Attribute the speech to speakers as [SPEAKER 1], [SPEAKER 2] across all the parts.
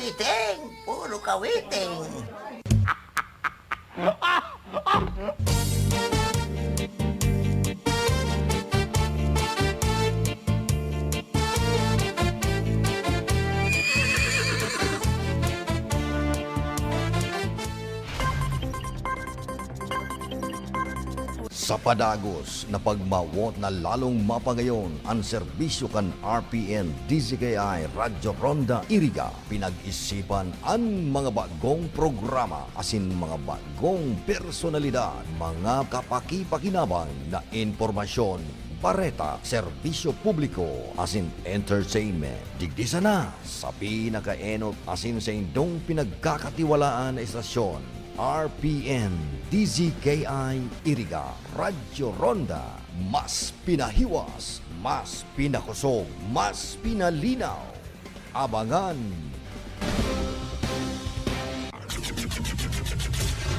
[SPEAKER 1] kawiting, puro kawiting.
[SPEAKER 2] Sa padagos na pagmawot na lalong mapangayon ang serbisyo kan RPN DZKI Radyo Ronda Iriga, pinag-isipan ang mga bagong programa asin mga bagong personalidad, mga kapakipakinabang na impormasyon, pareta, serbisyo publiko, asin entertainment. Digdisa na sa pinakaenot asin sa indong pinagkakatiwalaan na istasyon, RPN DZKI Iriga Radyo Ronda. Mas pinahiwas, mas pinakusog, mas pinalinaw. Abangan!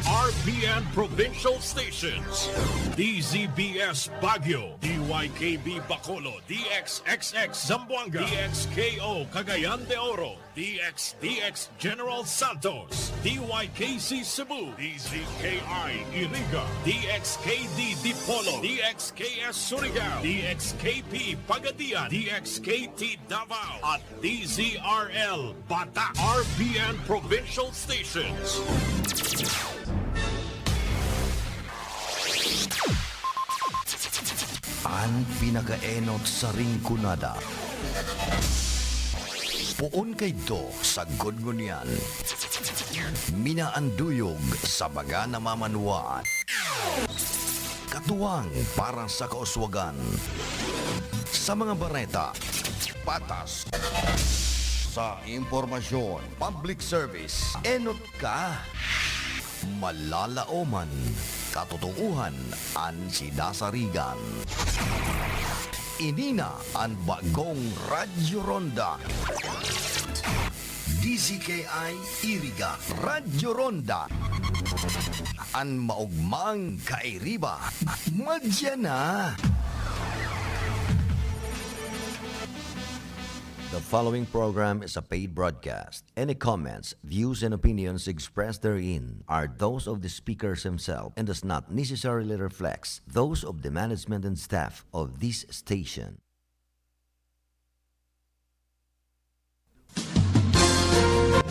[SPEAKER 3] RPN Provincial Stations, DZBS Baguio, DYKB Bacolod, DXXX Zamboanga, DXKO Cagayan de Oro, DXDX General Santos, DYKC Cebu, DZKI Iriga, DXKD Dipolo, DXKS Surigao, DXKP Pagadian, DXKT Davao, at DZRL Bata. RPN Provincial Stations.
[SPEAKER 2] Ang pinakaenot sa ringkunada. Puon kay do sa gudngunyan. Minaanduyog sa baga na mamanuan. Katuwang para sa kauswagan. Sa mga bareta, patas. Sa impormasyon, public service, enot ka. Malalaoman, katotohanan ang sinasarigan. Inina ang bagong Radyo Ronda. DZKI Iriga Radyo Ronda. Ang maugmang kairiba. Madya na! The following program is a paid broadcast. Any comments, views, and opinions expressed therein are those of the speakers himself and does not necessarily reflect those of the management and staff of this station.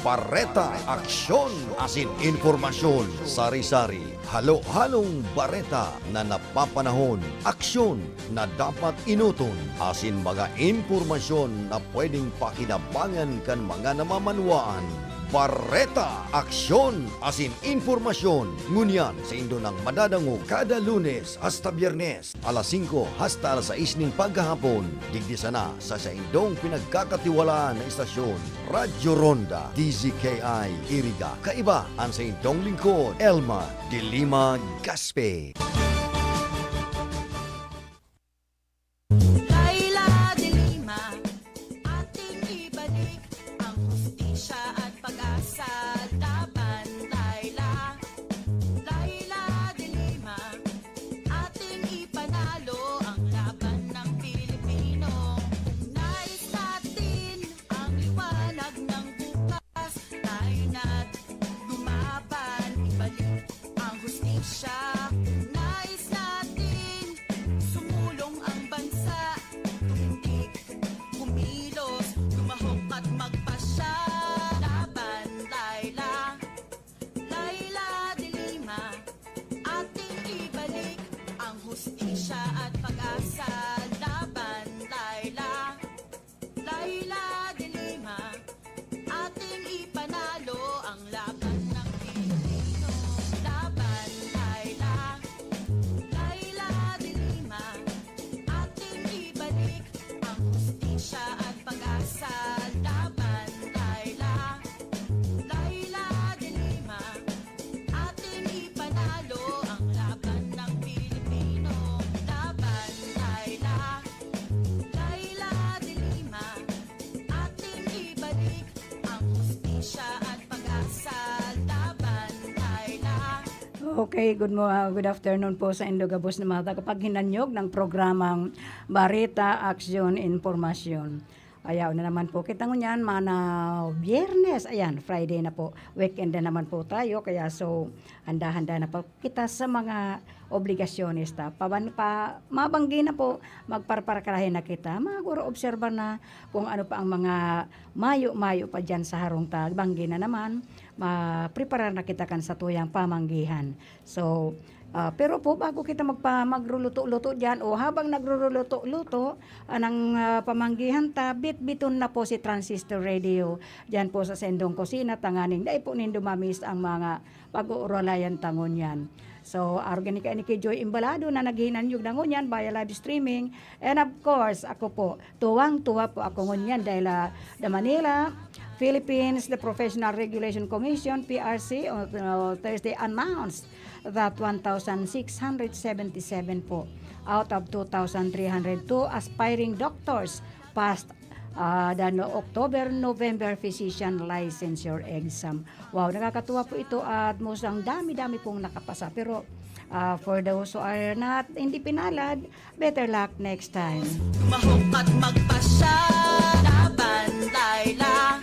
[SPEAKER 2] Bareta, aksyon, asin informasyon, sari-sari, halo-halong bareta na napapanahon, aksyon na dapat inuton, asin mga informasyon na pwedeng pakinabangan kan mga namamanwaan. Bareta, aksyon, asin informasyon, ngunyan sa indo ng madadango kada Lunes hasta Biyernes, alas 5 hasta alas 6 ning paghahapon, digdisa na sa indong pinagkakatiwalaan na istasyon, Radyo Ronda, DZKI Iriga. Kaiba ang sa indong lingkod, Elma de Lima Gaspe.
[SPEAKER 4] Okay, good afternoon po sa Indogabos na mga tagapaghinanyog ng programang Bareta, Aksyon, Informasyon. Ayaw na naman po kita ngunyan, mana Biyernes, ayan, Friday na po, weekend na naman po tayo, kaya so, handa-handa na po kita sa mga obligasyones ta. Mabanggi na po, magparparkarahin na kita, maguro obserba na kung ano pa ang mga mayo-mayo pa dyan sa harong ta, banggi na naman, ma-prepare na kita kan sa tuyang pamanggihan. So, pero po bago kita magluluto-luto diyan o habang nagluluto-luto anang pamanggihan ta bit-biton na po si transistor radio diyan po sa Sendong Kusina tanganing dai po nindo mamis ang mga pag-uuralayan tangon yan. So, organika ni kay Joy Imbalado na naghinan yung dangon yan via live streaming. And of course, ako po, tuwang-tuwa po ako ngunyan dahil the Manila, Philippines, the Professional Regulation Commission, PRC, on Thursday announced that 1,677 po out of 2,302 aspiring doctors passed the October-November physician licensure exam. Wow, nakakatuwa po ito at musang dami-dami pong nakapasa. Pero for those who are not hindi pinalad, better luck next time.
[SPEAKER 5] Mahok at magpasya, laban, Laila,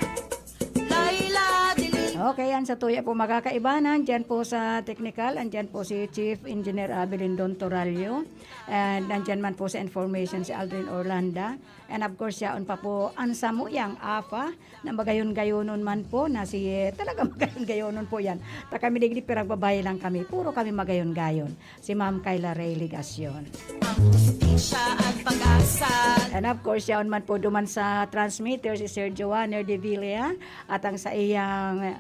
[SPEAKER 5] Laila, dili.
[SPEAKER 4] Okay, yan sa tuya po magkakaibanan. Diyan po sa technical, andyan po si Chief Engineer Abelindon Toralio. And nandyan man po sa information si Aldrin Orlanda. And of course, yaon pa po ang samuyang AFA na magayon-gayonon man po na si talaga magayon-gayonon po yan. Ta kami digdi pirang babae lang kami. Puro kami magayon-gayon. Si Ma'am Kayla Ray Ligacion.
[SPEAKER 5] Ang hustisya at pag-asa.
[SPEAKER 4] And of course, yaon man po duman sa transmitter si Sir Joanner de Villa at ang sa iyang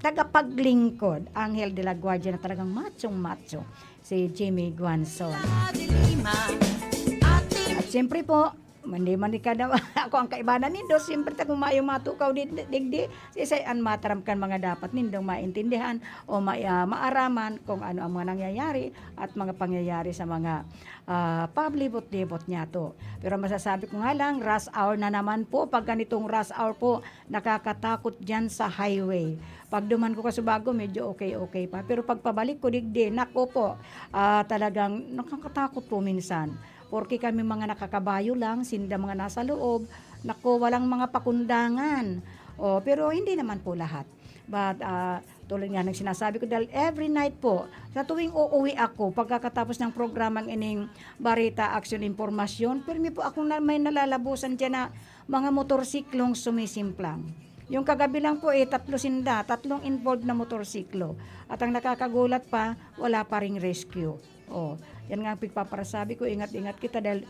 [SPEAKER 4] tagapaglingkod, Angel de la Guardia na talagang machong-macho, si Jimmy Guanzon. At siyempre po, hindi man kada ako ang kaibanan nindo, siyempre tagong maayong matukaw digdi, sisayan mataramkan mga dapat nindong maintindihan o maaraman kung ano ang mga nangyayari at mga pangyayari sa mga pablibot-libot niya to. Pero masasabi ko nga lang, rush hour na naman po, pag ganitong rush hour po, nakakatakot dyan sa highway. Pag duman ko kasubago, medyo okay pa. Pero pag pabalik ko digdi, nako po, talagang nakakatakot po minsan. Porque kami mga nakakabayo lang, sinda mga nasa loob, nako, walang mga pakundangan. Pero hindi naman po lahat. But tulad nga ng sinasabi ko, dahil every night po, sa tuwing uuwi ako, pagkakatapos ng programang ining Barita Action Informasyon, pero po ako may nalalabusan dyan na mga motorsiklong sumisimplang. Yung kagabi lang po tatlong involved na motorsiklo. At ang nakakagulat pa, wala pa ring rescue. Yan nga ang pagpaparasabi ko, ingat-ingat kita dahil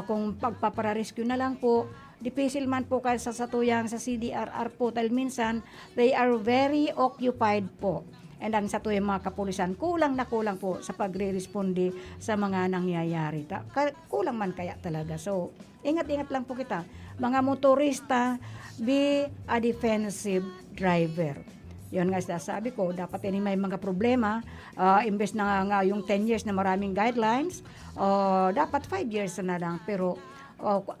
[SPEAKER 4] kung pagpapara-rescue na lang po, dipisil man po kayo sa satuyang sa CDRR po dahil minsan they are very occupied po. And ang satuyang mga kapulisan, kulang na kulang po sa pagre-responde sa mga nangyayari. Kulang man kaya talaga. So, ingat-ingat lang po kita. Mga motorista, be a defensive driver. Yun nga sabi ko, dapat ini may mga problema, imbes na nga yung 10 years na maraming guidelines, dapat 5 years na lang. Pero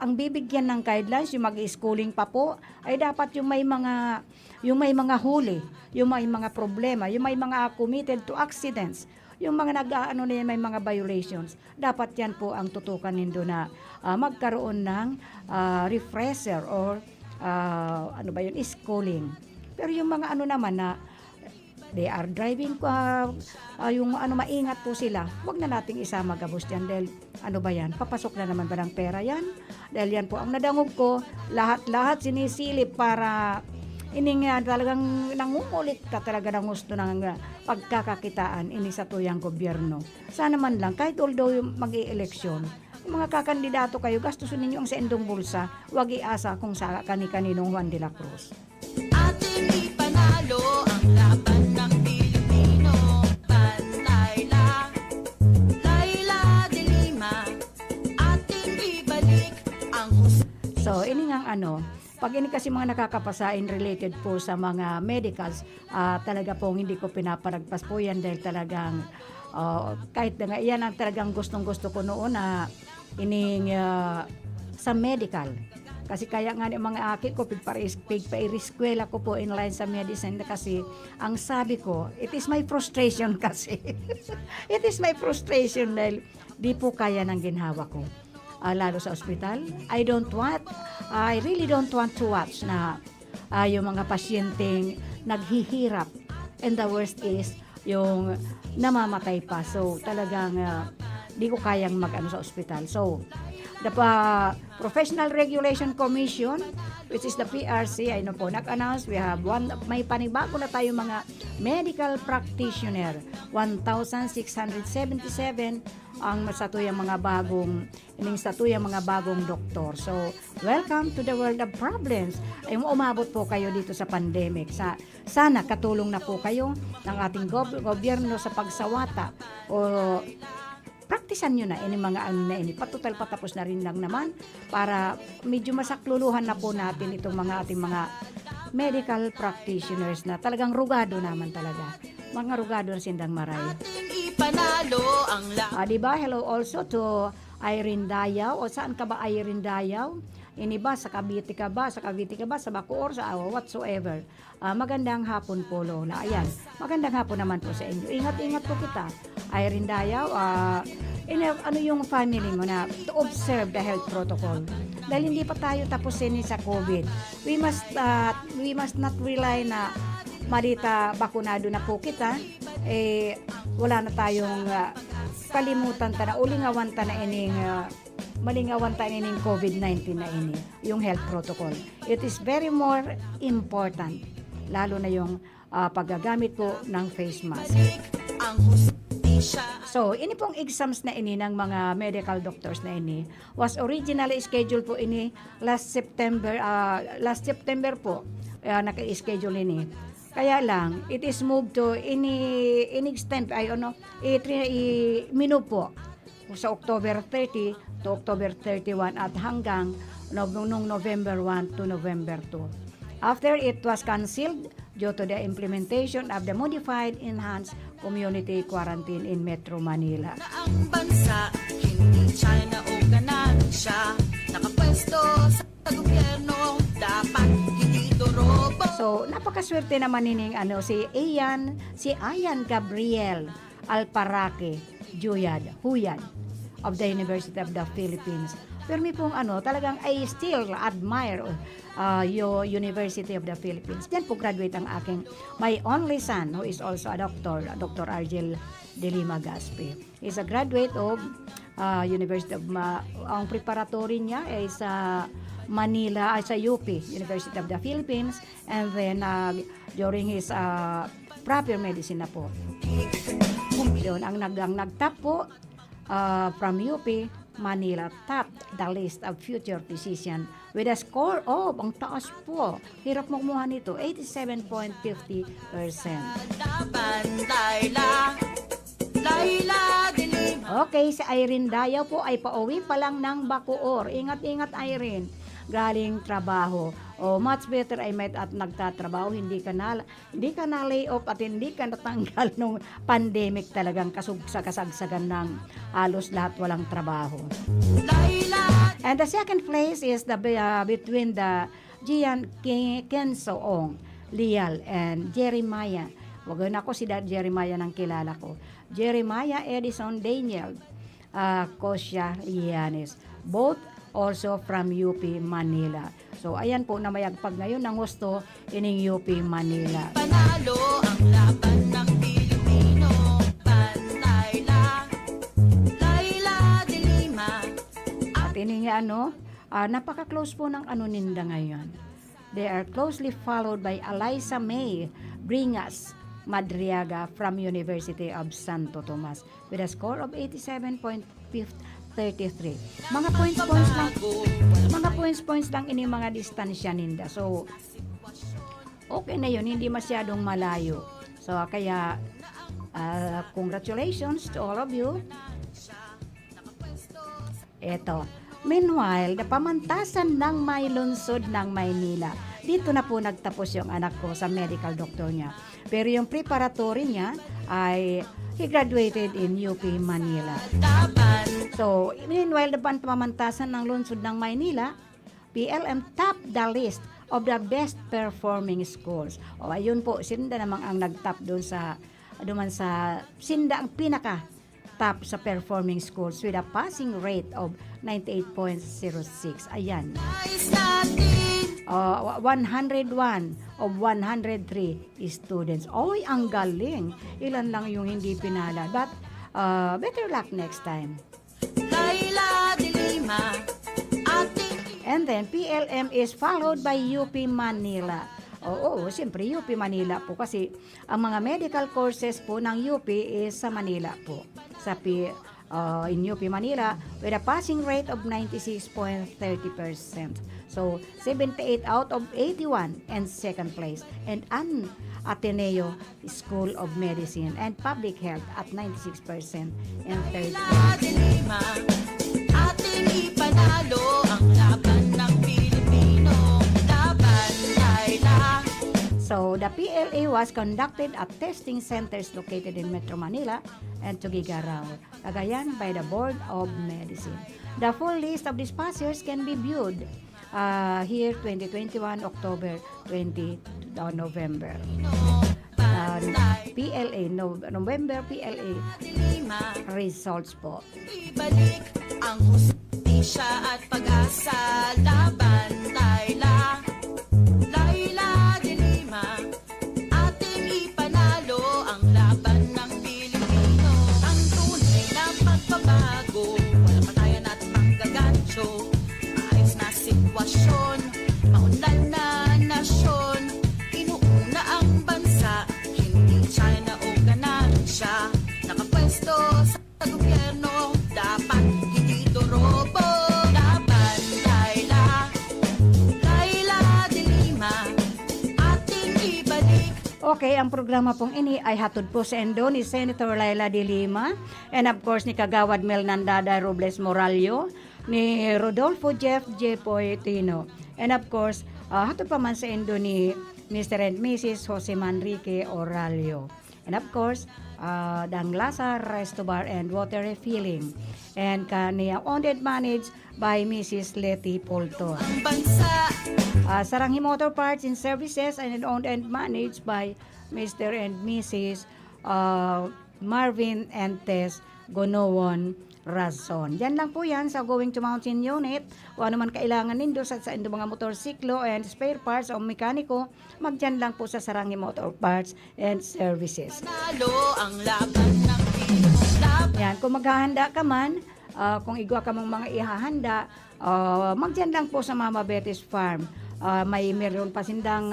[SPEAKER 4] ang bibigyan ng guidelines, yung mag-schooling pa po, ay dapat yung may mga huli, yung may mga problema, yung may mga committed to accidents, yung mga may mga violations. Dapat yan po ang tutukan nindo na magkaroon ng refresher or schooling. Pero yung mga naman na they are driving, yung maingat po sila, wag na nating isama gabos yan dahil papasok na naman ba ng pera yan? Dahil yan po ang nadangog ko, lahat sinisilip para talagang nangungulit ka talaga ng gusto ng pagkakakitaan sa tuyang gobyerno. Sana man lang, kahit although yung mag-i-eleksyon, yung mga kakandidato kayo, gastusin ninyo ang sa endong bulsa, wag iasa kung sa kani-kaninong Juan de la Cruz.
[SPEAKER 5] Ating ipanalo ang laban ng Pilipino. Laila, Laila de Lima. Ating ibalik ang
[SPEAKER 4] So, ini nga pag ini kasi mga nakakapasain related po sa mga medicals, talaga pong hindi ko pinaparagpas po yan dahil talagang kahit na nga yan ang talagang gustong-gusto ko noon na sa medical. Kasi kaya nga yung mga aki ko, pagpa-iriskwela ko po in line sa medicine kasi ang sabi ko, it is my frustration kasi. It is my frustration dahil di po kaya ng ginhawa ko. lalo sa ospital. I really don't want to watch na yung mga pasyenteng naghihirap. And the worst is yung namamatay pa. So talagang di ko kayang mag-ano sa ospital. So the Professional Regulation Commission, which is the PRC, ay po nag-announce may panibago na tayo mga medical practitioner, 1,677 ang satuyang mga bagong doktor. So, welcome to the world of problems. Ay umabot po kayo dito sa pandemic. Sana katulong na po kayo ng ating gobyerno sa pagsawata o praktisan nyo na ini mga ano na ini. Patutal patapos na rin lang naman para medyo masakluluhan na po natin itong mga ating mga medical practitioners na talagang rugado naman talaga. Mga rugado na sindang maray.
[SPEAKER 5] Ating ipanalo ang
[SPEAKER 4] Diba? Hello also to Irene Dayaw. O saan ka ba Irene Dayaw? Ini ba? Sa Cavite ka ba? Sa Bacoor? Sa whatsoever. Magandang hapon po, Lola. Ayan. Magandang hapon naman po sa inyo. Ingat-ingat po kita. Irene Dayaw, ano yung family mo na to observe the health protocol. Dahil hindi pa tayo tapusin sa COVID. We must not rely na marita bakunado na po kita. Wala na tayong kalimutan ta na ulingawan ta na ining malingawan ta ining COVID-19 na ini, yung health protocol. It is very more important, lalo na yung paggagamit po ng face mask.
[SPEAKER 5] ang hustisya.
[SPEAKER 4] So, ini pong exams na ini ng mga medical doctors na ini was originally scheduled po ini last September po, naka-schedule ini. Kaya lang, it is moved to in-extend, minu po sa October 30 to October 31 at hanggang noong November 1 to November 2. After it was canceled due to the implementation of the modified enhanced community quarantine in Metro Manila.
[SPEAKER 5] Na ang bansa, hindi China o ganansya, nakapwesto sa gobyerno, dapat hindi dorobo.
[SPEAKER 4] So, napakaswerte naman nining si Ayan Gabriel Alparaque Huyad of the University of the Philippines. Pero may pong talagang I still admire your University of the Philippines. Diyan po graduate ang my only son who is also a doctor, Dr. Argel de Lima Gaspi. He's a graduate of University of ang preparatory niya ay sa Manila, sa UP, University of the Philippines, and then during his proper medicine na po. Doon ang nagtap po from UP Manila, topped the list of future physician with a score of, ang taas po, hirap magmuha nito, 87.50%. Okay, si Irene Dayaw po ay pauwi pa lang ng Bacoor. Ingat-ingat, Irene. Galing trabaho. Much better ay may at nagtatrabaho, hindi ka na lay off at hindi ka natanggal nung pandemic, talagang kasagsagan ng halos lahat walang trabaho. And the second place is between the Gian Kensoong Lial and Jeremiah. Wag na ako si Jeremiah nang kilala ko. Jeremiah Edison Daniel Kosya Lianes. Both also from UP Manila. So, ayan po na mayagpag ngayon ng gusto ining UP Manila.
[SPEAKER 5] Panalo ang laban ng Pilipino, panay lang, Laila de Lima.
[SPEAKER 4] At ining napaka-close po ng ninda ngayon. They are closely followed by Eliza May Bringas Madriaga from University of Santo Tomas with a score of 87.33. Mga points lang ini mga distansya ninda. So, okay na yun, hindi masyadong malayo. So, kaya, congratulations to all of you. Eto. Meanwhile, pamantasan ng may lungsod ng Maynila. Dito na po nagtapos yung anak ko sa medical doctor niya. Pero yung preparatory niya ay he graduated in UP Manila. So, meanwhile, pamantasan ng lungsod ng Maynila, PLM top the list of the best performing schools. Ayun po, Sinda namang ang nagtap doon sa Sinda ang pinaka top sa performing schools with a passing rate of 98.06. Ayan.
[SPEAKER 5] Nais natin
[SPEAKER 4] 101 of 103 students. Oy, ang galing. Ilan lang yung hindi pinala. But better luck next time.
[SPEAKER 5] Laila de Lima, ating
[SPEAKER 4] And then, PLM is followed by UP Manila. Oo, siyempre UP Manila po kasi ang mga medical courses po ng UP is sa Manila po. In UP Manila with a passing rate of 96.30%. So, 78 out of 81 and second place. And an Ateneo School of Medicine and Public Health at 96% and third place.
[SPEAKER 5] Laila de Lima, ating ipanalo ang laban ng Pilipino. Laban, Laila.
[SPEAKER 4] So, the PLA was conducted at testing centers located in Metro Manila and Tuguegarao, Cagayan by the Board of Medicine. The full list of these passers can be viewed here 2021 October 20 November. PLA November PLA
[SPEAKER 5] De Lima,
[SPEAKER 4] results po.
[SPEAKER 5] ibalik ang hustisya at pag-asa. Laban, Laila. Laila de Lima, ating ipanalo ang laban ng Pilipino. Ang tunay na pagbabago, walang patayan at panggagancho. Maayos na sitwasyon, maunlad na nasyon. Inuuna ang bansa, hindi China o ganansya. Nakapwesto sa gobyerno, dapat hindi ito robo. Laban, Laila. Laila de Lima, ating ibalik.
[SPEAKER 4] Okay, ang programa pong ini ay hatod po sa endo ni Senator Laila de Lima and of course ni Kagawad Mel Nandada Robles Morallo, ni Rodolfo Jeff J. Poetino, and of course, hatod pa man sa endo ni Mr. and Mrs. Jose Manrique Oralio. And of course, Danglasa Resto Bar and Water Refilling. And kaniya owned and managed by Mrs. Letty Polton.
[SPEAKER 5] Ang bansa,
[SPEAKER 4] Saranghi Motor Parts and Services and owned and managed by Mr. and Mrs. Marvin and Tess Gonowon Razon. Yan lang po yan sa Going to Mountain Unit. Kung ano man kailangan nindo sa indo mga motorsiklo and spare parts o mekaniko, magdyan lang po sa Saranghi Motor Parts and Services.
[SPEAKER 5] panalo ang laban ng Pilipino. Laban,
[SPEAKER 4] Yan, kung maghahanda ka man, kung igwa ka mong mga ihahanda, magdyan lang po sa Mama Betty's Farm. Meron pa sindang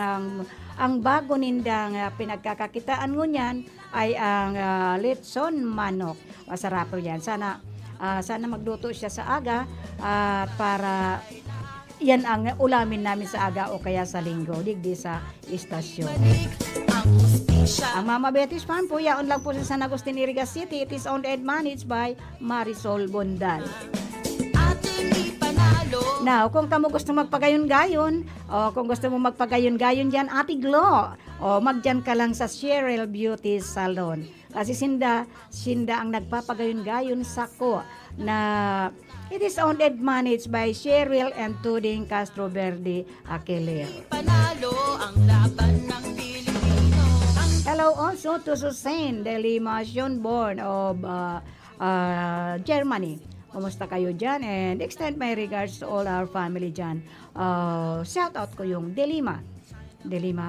[SPEAKER 4] ang bago nindang pinagkakakitaan ngunyan ay ang litson manok. Masarap po yan. Sana magluto siya sa aga para yan ang ulamin namin sa aga o kaya sa linggo digdi sa istasyon.
[SPEAKER 5] balik ang hustisya.
[SPEAKER 4] Ang Mama Betty's Farm po, yaon lang po sa San Agustin, Iriga City. It is owned and managed by Marisol Bondal.
[SPEAKER 5] Ating ipanalo.
[SPEAKER 4] Now, kung kamo gusto magpagayon-gayon, o kung gusto mo magpagayon-gayon dyan, Ate Glo, o magdyan ka lang sa Cheryl Beauty Salon. Kasi sinda ang nagpapagayon-gayon sa ko na it is owned and managed by Cheryl and Tuding Castro Verde Aquiler.
[SPEAKER 5] Panalo ang laban ng Pilipino. Ang
[SPEAKER 4] Hello also to Susan de Lima born of Germany. Kumusta kayo dyan? And extend my regards to all our family dyan. Shout out ko yung De Lima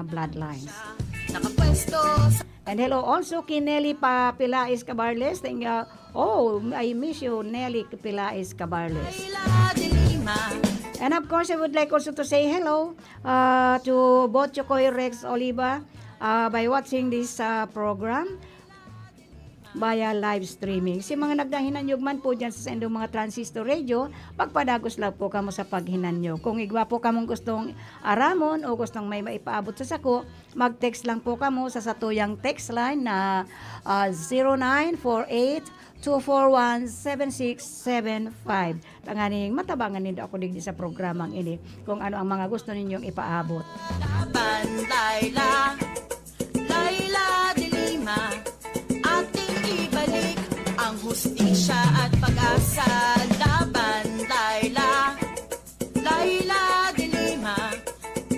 [SPEAKER 4] Bloodlines.
[SPEAKER 5] nakapwesto sa
[SPEAKER 4] And hello also kay Nelly Pilais Cabarles. I miss you, Nelly Pilais Cabarles.
[SPEAKER 5] Laila de Lima.
[SPEAKER 4] And of course, I would like also to say hello to both Chocoy Rex Oliva by watching this program via live streaming. Si mga nagdahinan man po dyan sa sendong mga transistor radio, pagpadagos lang po kamo sa paghinanyo. Kung igwa po kamong gustong aramon o gustong may maipaabot sa sako, mag-text lang po kamo sa satuyang text line na 0948-241-7675. Tanganing matabangan nindo ako digdi sa programang ini kung ano ang mga gusto ninyong ipaabot.
[SPEAKER 5] Laban, Laila. Laila de Lima. Ating ibalik ang hustisya at pag-asa. Laban, Laila. Laila de Lima.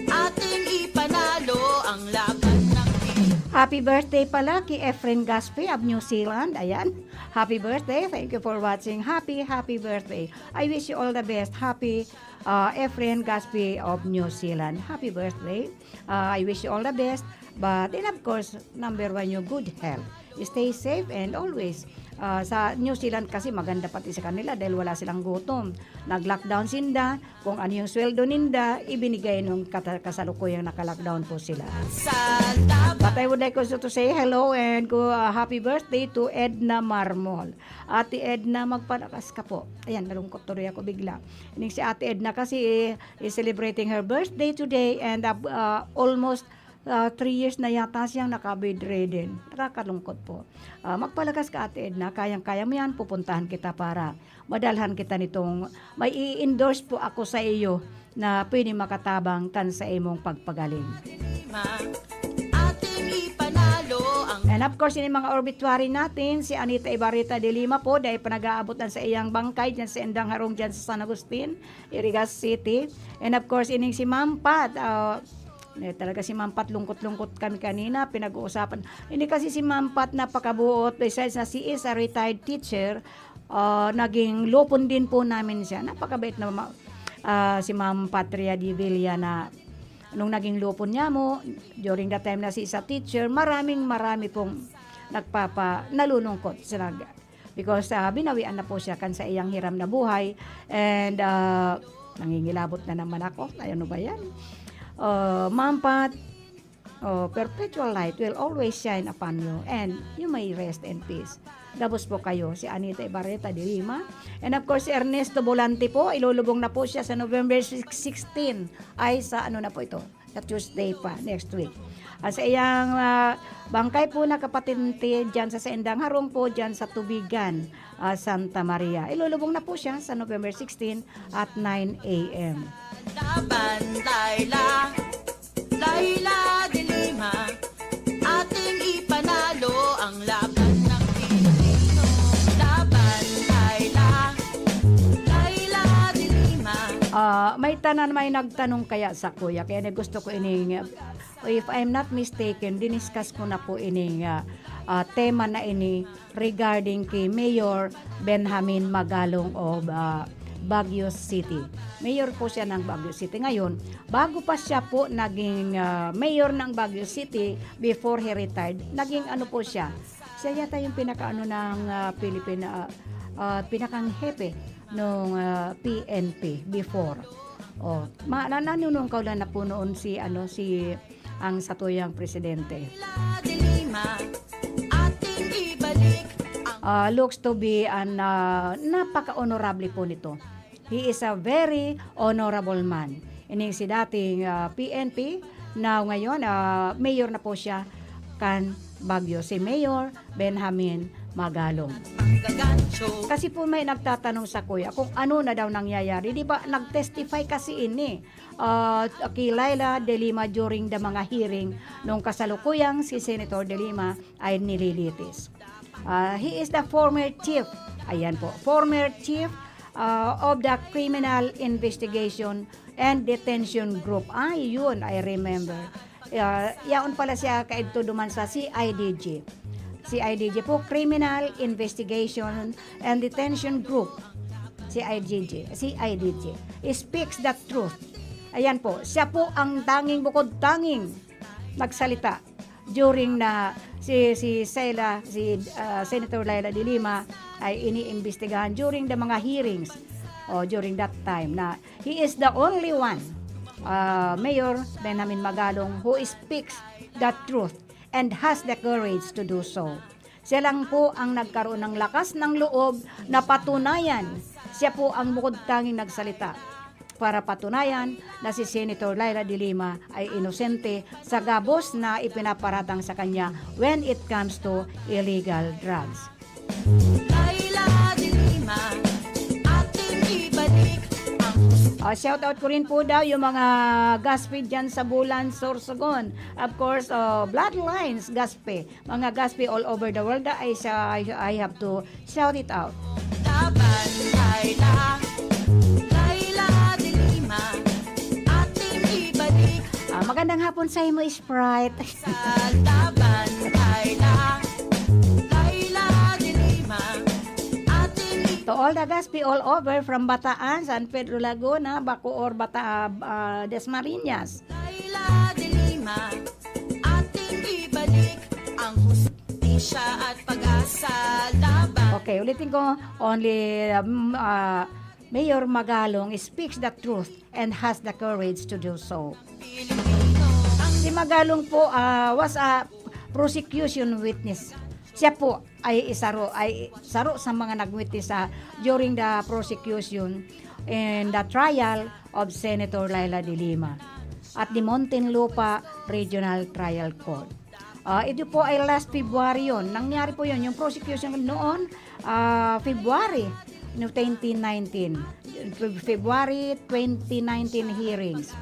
[SPEAKER 5] Ating ipanalo ang laban ng Pilipino.
[SPEAKER 4] Happy birthday pala kay Efren Gaspe of New Zealand. Ayan. happy birthday. Thank you for watching. Happy birthday. I wish you all the best. Happy Efren Gaspi of New Zealand. Happy birthday. I wish you all the best. But then of course, number one, your good health. Stay safe and always. Sa New Zealand kasi maganda pati sa kanila dahil wala silang gutom. Nag-lockdown sinda, kung ano yung sweldo ninda, ibinigay nung kasalukuyang naka-lockdown po sila. But I would like also to say hello and happy birthday to Edna Marmol. Ate Edna, magpalakas ka po. Ayan, nalungkot tuloy ako bigla. Ining si Ate Edna kasi is celebrating her birthday today and almost 3 years na yata siyang naka-bedridden. Nakakalungkot po. Magpalakas ka, Ate Edna. Kayang-kaya mo yan. Pupuntahan kita para madalhan kita nitong may i-endorse po ako sa iyo na pwede makatabang kan sa imong pagpagaling. And of course, yung mga obituary natin, si Anita Ibarreta de Lima po, dahil panag-aabotan sa iyang bangkay dyan sa Endang Harong dyan sa San Agustin, Irigas City. And of course, ining si Ma'am Pat, talaga si Ma'am Pat, lungkot-lungkot kami kanina, pinag-uusapan. Hindi kasi si Ma'am Pat napakabuot, besides na she is a retired teacher, naging lupon din po namin siya. Napakabait na si Ma'am Patria Di Villa na nung naging lupon niya mo, during the time na si isa teacher, marami pong nalulungkot sila. Because binawian na po siya kan sa iyang hiram na buhay. And nangingilabot na naman ako. Ano ba yan? Ma'am Pat, perpetual light will always shine upon you and you may rest in peace. Dabos po kayo, si Anita Ibarreta de Lima. And of course, si Ernesto Bolante po, ilulubong na po siya sa November 16. Ay, sa ano na po ito? Sa Tuesday pa, next week. Sa iyang bangkay po na kapatinte dyan sa Endang Harong po, dyan sa Tubigan, Santa Maria. Ilulubong na po siya sa November 16 at 9 a.m. Laila de Lima, ating ipanalo ang laban ng Pilipino. Laban, Laila de Lima. May nagtanong kaya sa kuya, kaya gusto ko ining, if I'm not mistaken, diniscuss ko na po ining tema na ini regarding kay Mayor Benjamin Magalong of Baguio City. Mayor po siya ng Baguio City ngayon. Bago pa siya po naging mayor ng Baguio City, before he retired, naging ano po siya. Siya yata yung pinakaano ng pinakang hepe ng PNP before. Nanunong ka lang na po noon si ang satuyang presidente. Looks to be napaka-honorable po nito. He is a very honorable man. Ining si dating PNP, na ngayon mayor na po siya kan Baguio, si Mayor Benjamin Magalong. Kasi po may nagtatanong sa kuya kung ano na daw nangyayari. Di ba nag-testify kasi ini kay Laila de Lima during the mga hearing nung kasalukuyang si Senator de Lima ay nililitis. He is the former chief, former chief of the Criminal Investigation and Detention Group. Yun, I remember. Yaon pala siya kaidto duman sa CIDG. CIDG po, Criminal Investigation and Detention Group. CIDG. Speaks the truth. Ayan po, siya po ang bukod-tanging nagsalita during na si Senator Laila de Lima ay iniimbestigahan during the mga hearings during that time na he is the only one, Mayor Benjamin Magalong, who speaks the truth and has the courage to do so. Siya lang po ang nagkaroon ng lakas ng loob na patunayan. Siya po ang bukod-tanging nagsalita para patunayan na si Senator Laila de Lima ay inosente sa gabos na ipinaparatang sa kanya when it comes to illegal drugs. Laila de Lima, ating ibalik ang shout out ko rin po daw yung mga gaspe dyan sa Bulan, Sorsogon. Of course, Bloodlines gaspe. Mga gaspe all over the world. I have to shout it out. Magandang hapon sa imo, Sprite. Laila de Lima. all the gas be all over from Bataan, San Pedro Laguna, Bacoor, Dasmariñas.
[SPEAKER 5] Laila de Lima, ating ibalik ang hustisya at pag-asa laban.
[SPEAKER 4] Okay, ulitin ko, only Mayor Magalong speaks the truth and has the courage to do so. Si Magalong po was a prosecution witness. Siya po ay saro sa mga nag-witness during the prosecution and the trial of Senator Laila de Lima at the Muntinlupa Regional Trial Court. Ito po ay last February yun. Nangyari po yun, yung prosecution noon, February no 2019. February 2019 hearings.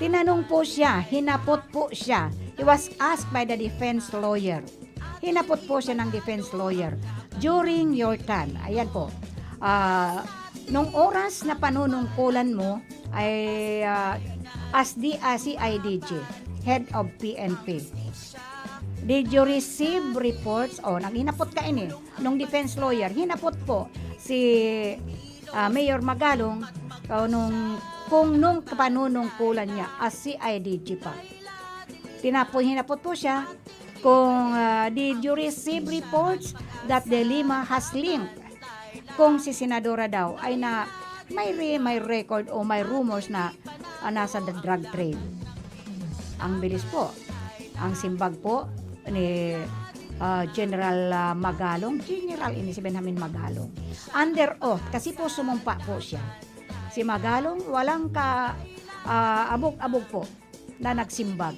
[SPEAKER 4] Tinanong po siya, hinapot po siya. He was asked by the defense lawyer. Hinapot po siya ng defense lawyer. During your time, ayan po, nung oras na panunungkulan mo ay as the CIDG, head of PNP. Did you receive reports? Nanghinapot ka ini. Nung defense lawyer, hinapot po si Mayor Magalong kung nung panunungkulan niya as CIDG pa. Hinapot po siya kung did you receive reports that De Lima has linked kung si Senadora daw ay na may record o may rumors na nasa the drug trade. Ang bilis po. Ang simbag po ni General Magalong, si Benjamin Magalong. Under oath, kasi po sumumpa po siya. Si Magalong, walang abog-abog po na nagsimbag.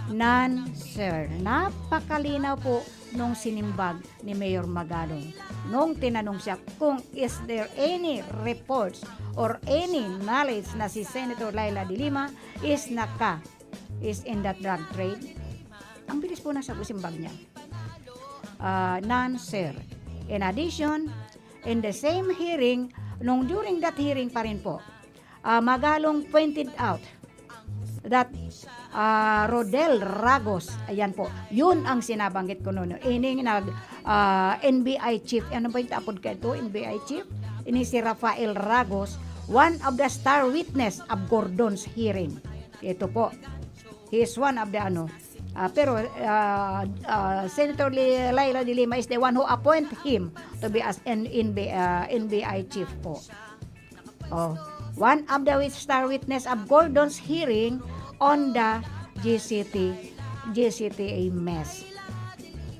[SPEAKER 4] None, sir. Napakalinaw po nung sinimbag ni Mayor Magalong. Nung tinanong siya kung is there any reports or any knowledge na si Senator Laila de Lima is in that drug trade. Ang bilis po nasa simbag niya. None, sir. In addition, in the same hearing, during that hearing pa rin po, Magalong pointed out that Rodel Ragos, ayan po, yun ang sinabanggit ko noon. Ining NBI chief, ano ba yung tapod ka ito? NBI chief? Ini si Rafael Ragos, one of the star witness of Gordon's hearing. Ito po, he is one of the pero Senator Laila de Lima is the one who appoint him to be as an NBI chief po. One of the star witness of Gordon's hearing on the GCTA mess.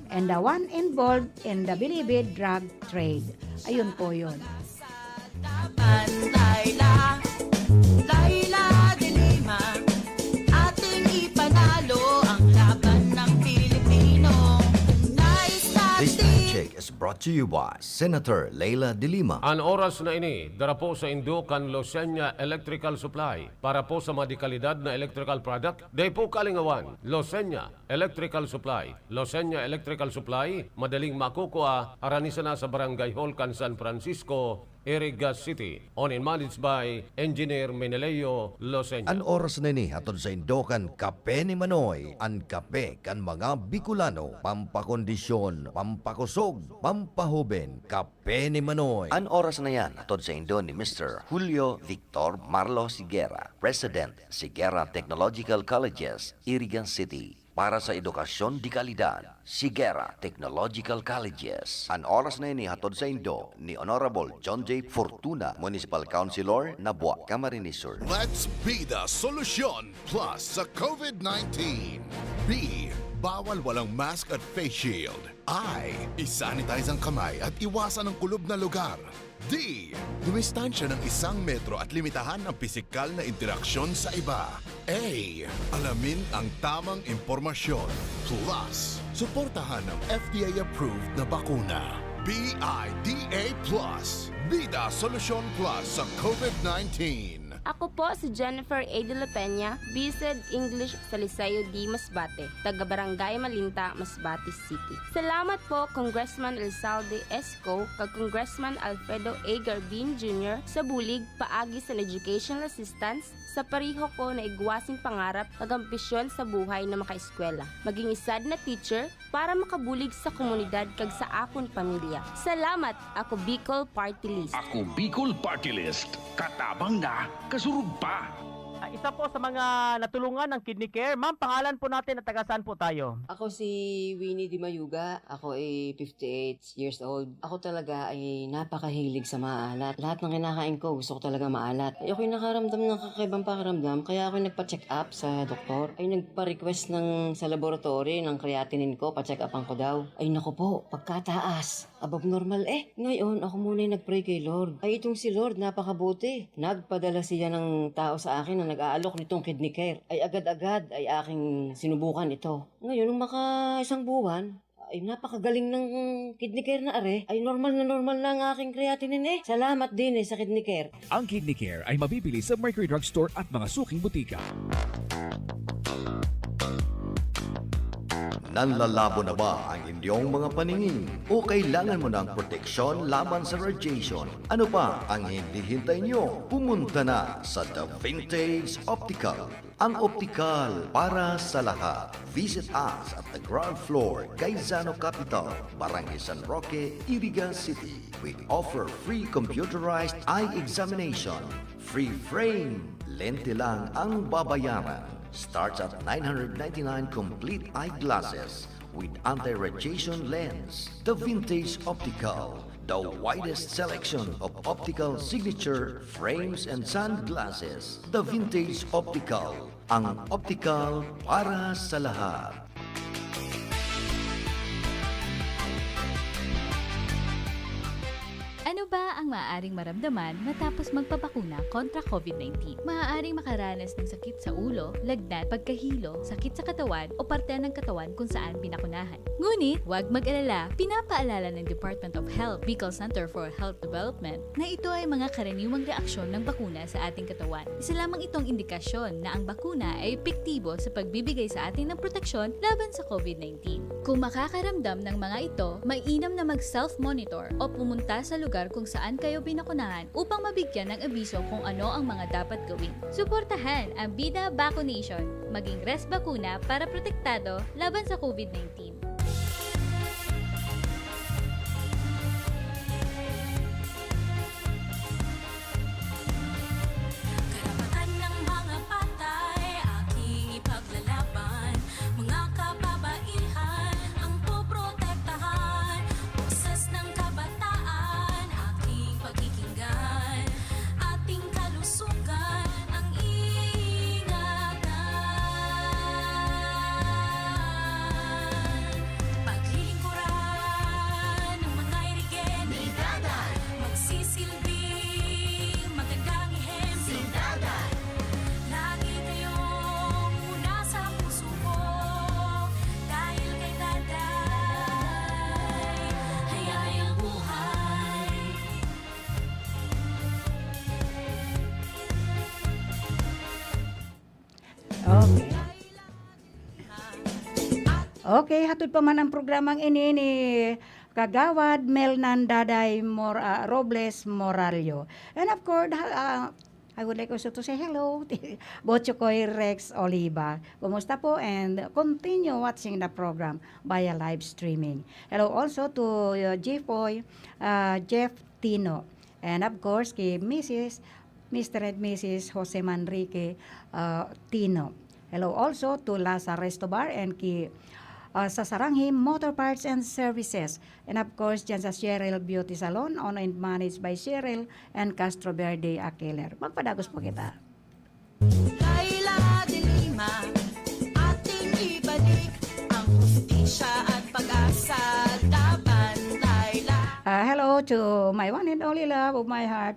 [SPEAKER 4] And the one involved in the Bilibid drug trade. Ayun po yun.
[SPEAKER 5] Laila de Lima, ating ipanalo ang laban ng Pilipino.
[SPEAKER 2] This time check is brought to you by Senator Laila de Lima.
[SPEAKER 6] Ang oras na ini, dara po sa Indukan Losenya Electrical Supply para po sa madikalidad na electrical product. Day po kalingawan, Losenya Electrical Supply. Losenya Electrical Supply, madaling makukuha, aranisa na sa Barangay Holcan, San Francisco, Irigas City. Owned and managed by Engineer Meneleo Losenya.
[SPEAKER 2] An oras na ni hatod sa Indokan Kape ni Manoy. An kape kan mga Bicolano. Pampakondisyon, pampakusog, pampahuben. Kape ni Manoy.
[SPEAKER 1] An oras na yan, atod sa Indo ni Mr. Julio Victor Marlo Sigera, President, Sigera Technological Colleges, Irigan City. Para sa edukasyon di kalidad, Sigera Technological Colleges. An oras na ini hatod sa Indo ni Honorable John J. Fortuna, Municipal Councilor, Nabua, Camarines Sur.
[SPEAKER 7] Let's be the solution plus sa COVID-19. B. Bawal walang mask at face shield. I. Isanitize ang kamay at iwasan ang kulob na lugar. D. Dumistansya ng 1 metro at limitahan ang pisikal na interaksyon sa iba. A. Alamin ang tamang impormasyon. Plus, suportahan ang FDA-approved na bakuna. BIDA Plus. Bida Solusyon Plus sa COVID-19.
[SPEAKER 8] Ako po si Jennifer A. De La Peña, BSED English sa Liceo D. Masbate, taga Barangay Malinta, Masbate City. Salamat po Congressman Elsalde Esco kag Congressman Alfredo A. Garbin Jr. sa bulig paagi sa educational assistance sa pariho ko na igwasing pangarap kag ambisyon sa buhay na makaeskwela. Maging isad na teacher para makabulig sa komunidad kag sa akon pamilya. Salamat, ako Bicol Party List.
[SPEAKER 9] Ako Bicol Party List. Katabang na, kasurug pa.
[SPEAKER 10] Isa po sa mga natulungan ng Kidney Care. Ma'am, pangalan po natin at taga saan po tayo?
[SPEAKER 11] Ako si Winnie Di Mayuga. Ako ay 58 years old. Ako talaga ay napakahilig sa maalat. Lahat ng kinakain ko, gusto ko talaga maalat. Ay ako'y nakaramdam ng kakaibang pakiramdam, kaya ako'y nagpa-check up sa doktor. Ay nagpa-request sa laboratory ng creatinine ko, pa-check upan ko daw. Ay naku po, pagkataas. Above normal Ngayon, ako muna yung nag-pray kay Lord. Ay itong si Lord, napakabuti. Nagpadala siya ng tao sa akin na nag-aalok nitong Kidney Care. Ay agad-agad ay aking sinubukan ito. Ngayon, nung isang buwan, ay napakagaling ng Kidney Care na ay normal na ang aking creatinine Salamat din sa Kidney Care.
[SPEAKER 9] Ang Kidney Care ay mabibili sa Mercury Drugstore at mga suking butika.
[SPEAKER 2] Nanlalabo na ba ang inyong mga paningin? O kailangan mo ng proteksyon laban sa radiation? Ano pa ang hindi hintay nyo? Pumunta na sa The Vintage Optical. Ang optical para sa lahat. Visit us at the ground floor, Gaisano Capital, Barangay San Roque, Iriga City. We offer free computerized eye examination. Free frame. Lente lang ang babayaran. Starts at 999 complete eyeglasses with anti-radiation lens. The Vintage Optical, the widest selection of optical signature frames and sunglasses. The Vintage Optical, ang optical para sa lahat.
[SPEAKER 12] Ano ba ang maaaring maramdaman matapos magpabakuna kontra COVID-19? Maaaring makaranas ng sakit sa ulo, lagnat, pagkahilo, sakit sa katawan o parte ng katawan kung saan binakunahan. Ngunit, huwag mag-alala, pinapaalala ng Department of Health, Bicol Center for Health Development, na ito ay mga karaniwang reaksyon ng bakuna sa ating katawan. Isa lamang itong indikasyon na ang bakuna ay epektibo sa pagbibigay sa atin ng proteksyon laban sa COVID-19. Kung makakaramdam ng mga ito, mainam na mag-self-monitor o pumunta sa lugar kung saan kayo binakunahan upang mabigyan ng abiso kung ano ang mga dapat gawin. Suportahan ang Bida Vaccination, maging res bakuna para protektado laban sa COVID-19.
[SPEAKER 5] Karapatan ng mga patay, aking ipaglalaban. Mga kababaihan, ang poprotektahan. Boses ng kabataan, aking pagkikinggan. Ating kalusugan, ang ingatan. Paglilingkuran ng mga irigen, magsisilbing magandang ihempo. Lagi kayong una sa puso ko, dahil kay Daday, hayayang buhay.
[SPEAKER 4] Okay. Okay, hatod pa man ang programang ini ni Kagawad Melnan Daday Robles Moralio. And of course, I would like also to say hello to Bochokoy Rex Oliva. Kumusta po? And continue watching the program via live streaming. Hello also to Jeff Tino. And of course, kay Mr. and Mrs. Jose Manrique Tino. Hello also to Lazar Restobar and kay sa Saranghe Motor Parts and Services. And of course, dyan sa Cheryl Beauty Salon, owned and managed by Cheryl and Castro Verde Akeler. Magpadagos po kita.
[SPEAKER 5] Kaila dilima, ating ibalik ang hustisya at pag-asa laban Laila.
[SPEAKER 4] Hello to my one and only love of my heart,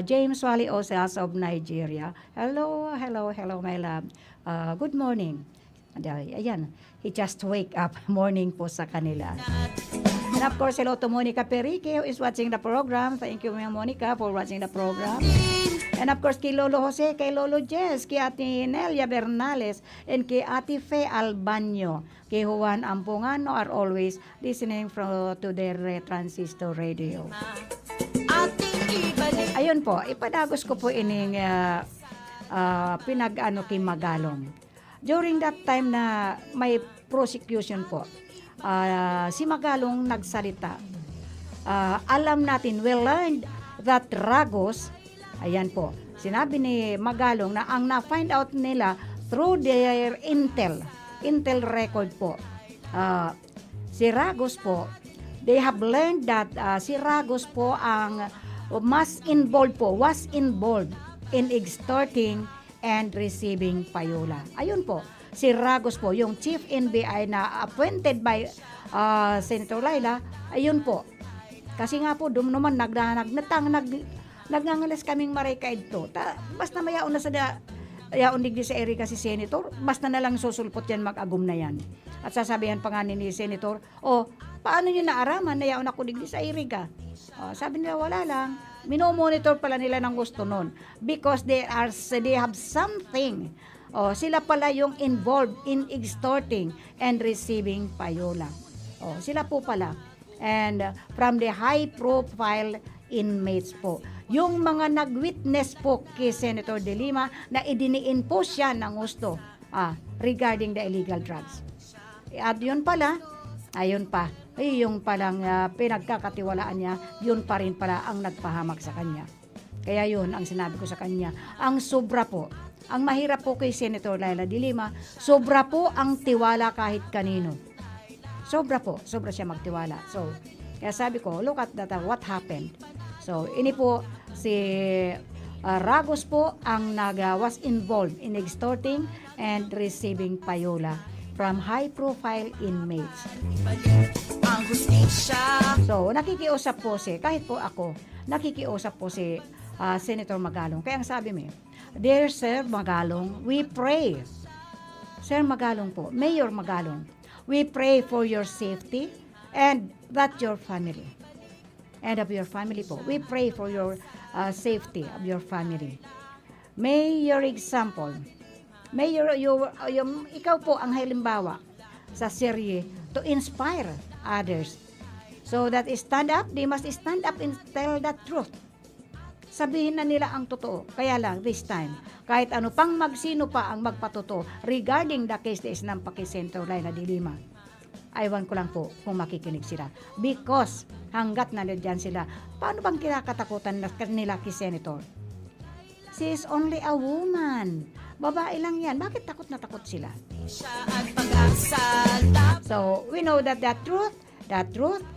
[SPEAKER 4] James Wally Osas of Nigeria. Hello, my love. Good morning. Ayan, he just wake up. Morning po sa kanila. And of course, hello to Monica Perique who is watching the program. Thank you, Monica, for watching the program. And of course, kay Lolo Jose, kay Lolo Jess, kay Ate Nelia Bernales, and kay Ate Fe Albanyo, kay Juan Ampungano are always listening to their transistor radio.
[SPEAKER 5] Ating ibalik.
[SPEAKER 4] Ayun po, ipadagos ko po ining pinag-ano kay Magalong. During that time na may prosecution po, si Magalong nagsalita. Alam natin, we learned that Ragos, ayan po, sinabi ni Magalong na ang na-find out nila through their intel record po. Si Ragos po, they have learned that si Ragos po ang was involved in extorting and receiving payola. Ayun po, si Ragos po, yung Chief NBI na appointed by Senator Laila, ayun po. Kasi nga po, naman nagngangalas kaming maray kaidto. Basta mayaon na sa yaon digdi sa eri kasi Senator, basta na lang susulpot yan mag-agum na yan. At sasabihan pa nga ni Senator, paano nyo naaraman na yaon ako digdi sa eri ka? Sabi nila, wala lang. Minomonitor pala nila ng gusto nun because they have something. Sila pala yung involved in extorting and receiving payola. Sila po pala. And from the high profile inmates po. Yung mga nag-witness po kay Senator De Lima na idiniin po siya ng gusto regarding the illegal drugs. At yun pala, yung palang pinagkakatiwalaan niya, yun pa rin pala ang nagpahamak sa kanya. Kaya yun ang sinabi ko sa kanya. Ang sobra po, ang mahirap po kay Senator Laila De Lima, sobra po ang tiwala kahit kanino. Sobra siya magtiwala. So, kaya sabi ko, look at that, what happened. So, ini po, si Ragos po ang was involved in extorting and receiving payola from high-profile inmates.
[SPEAKER 5] Ang hustisya.
[SPEAKER 4] So, nakikiusap po kahit po ako, nakikiusap po si Senator Magalong. Kaya ang sabi mo, Dear Sir Magalong, we pray. Sir Magalong po, Mayor Magalong, we pray for your safety and that your family. And of your family po. We pray for your safety of your family. May your example, ikaw po ang halimbawa sa serye to inspire others. So that they must stand up and tell the truth. Sabihin na nila ang totoo. Kaya lang, this time, kahit ano pang magsino pa ang magpatotoo regarding the case na isinampa kay Senator Laila De Lima, aywan ko lang po kung makikinig sila. Because hanggat nandiyan sila, paano bang kinakatakutan nila kay Senator? She is only a woman. Babae lang yan. Bakit takot na takot sila? So, we know that the truth,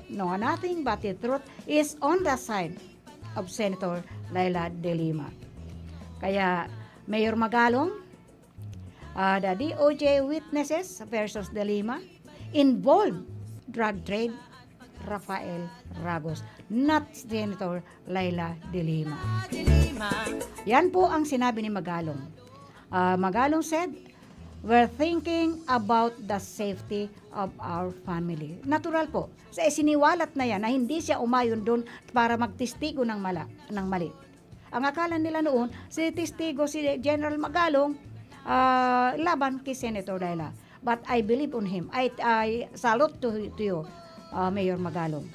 [SPEAKER 4] no nothing but the truth is on the side of Senator Laila De Lima. Kaya, Mayor Magalong, the DOJ witnesses versus De Lima, involved drug trade, Rafael Ragos, not Senator Laila De Lima. Yan po ang sinabi ni Magalong. Magalong said, we're thinking about the safety of our family. Natural po. Sa isiniwalat na yan na hindi siya umayon doon para magtestigo ng mali. Ang akala nila noon, si testigo si General Magalong laban kay Senator Laila. But I believe on him. I salute to you, Mayor Magalong,